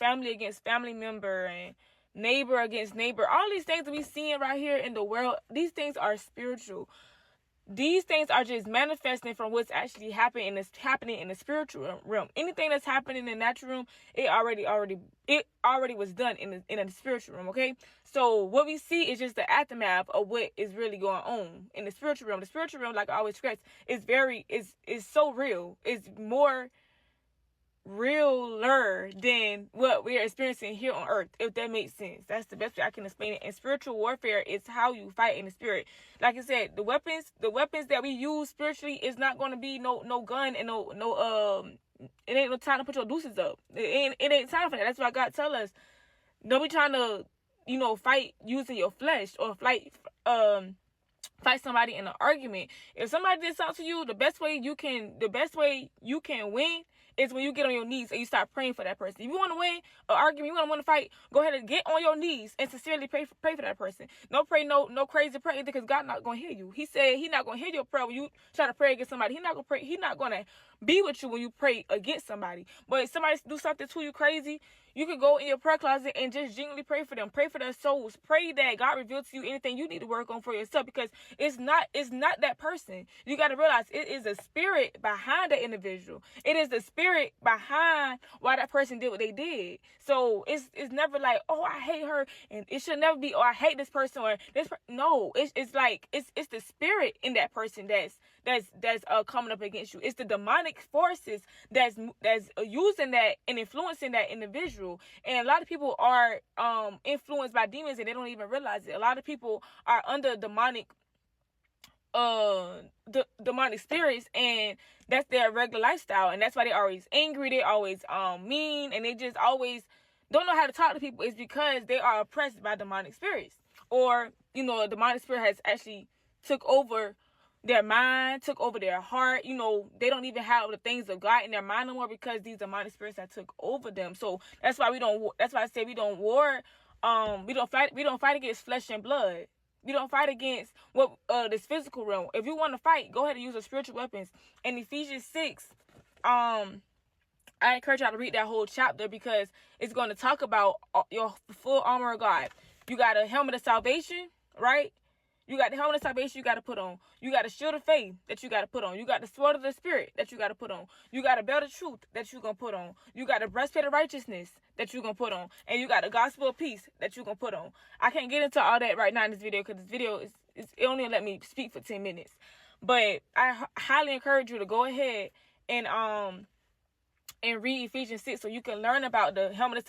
family against family member and neighbor against neighbor. All these things that we seeing right here in the world, these things are spiritual. These things are just manifesting from what's actually happening and it's happening in the spiritual realm. Anything that's happening in the natural realm, it already was done in the spiritual realm. Okay, so what we see is just the aftermath of what is really going on in the spiritual realm. The spiritual realm, like I always stress, is so real. It's more realer than what we are experiencing here on earth, if that makes sense. That's the best way I can explain it. And spiritual warfare is how you fight in the spirit. Like I said, the weapons that we use spiritually is not going to be no gun and it ain't no time to put your deuces up. It ain't time for that. That's why God tell us, don't be trying to fight using your flesh or fight somebody in an argument. If somebody did something to you, the best way you can win is when you get on your knees and you start praying for that person. If you want to win an argument, you want to fight, go ahead and get on your knees and sincerely pray for that person. Don't pray no crazy prayer, because God not going to hear you. He said He not going to hear your prayer when you try to pray against somebody. He not going to be with you when you pray against somebody. But if somebody do something to you crazy, you can go in your prayer closet and just genuinely pray for them. Pray for their souls. Pray that God reveals to you anything you need to work on for yourself, because it's not that person. You got to realize it is a spirit behind that individual. It is the spirit behind why that person did what they did. So it's never like, oh, I hate her, and it should never be, oh, I hate this person or this. No, it's like it's the spirit in that person that's coming up against you. It's the demonic forces that's using that and influencing that individual. And a lot of people are influenced by demons and they don't even realize it. A lot of people are under demonic spirits, and that's their regular lifestyle, and that's why they're always angry, they're always mean, and they just always don't know how to talk to people. It's because they are oppressed by demonic spirits, or a demonic spirit has actually took over their mind, took over their heart. They don't even have the things of God in their mind no more, because these demonic spirits that took over them. So that's why I say we don't war. We don't fight against flesh and blood. We don't fight against this physical realm. If you want to fight, go ahead and use the spiritual weapons. In Ephesians 6, I encourage y'all to read that whole chapter, because it's going to talk about your full armor of God. You got a helmet of salvation, right? You got the helmet of salvation you got to put on. You got a shield of faith that you got to put on. You got the sword of the spirit that you got to put on. You got a belt of truth that you're going to put on. You got a breastplate of righteousness that you're going to put on. And you got a gospel of peace that you're going to put on. I can't get into all that right now in this video, because this video it only let me speak for 10 minutes. But I highly encourage you to go ahead and read Ephesians 6 so you can learn about the helmet of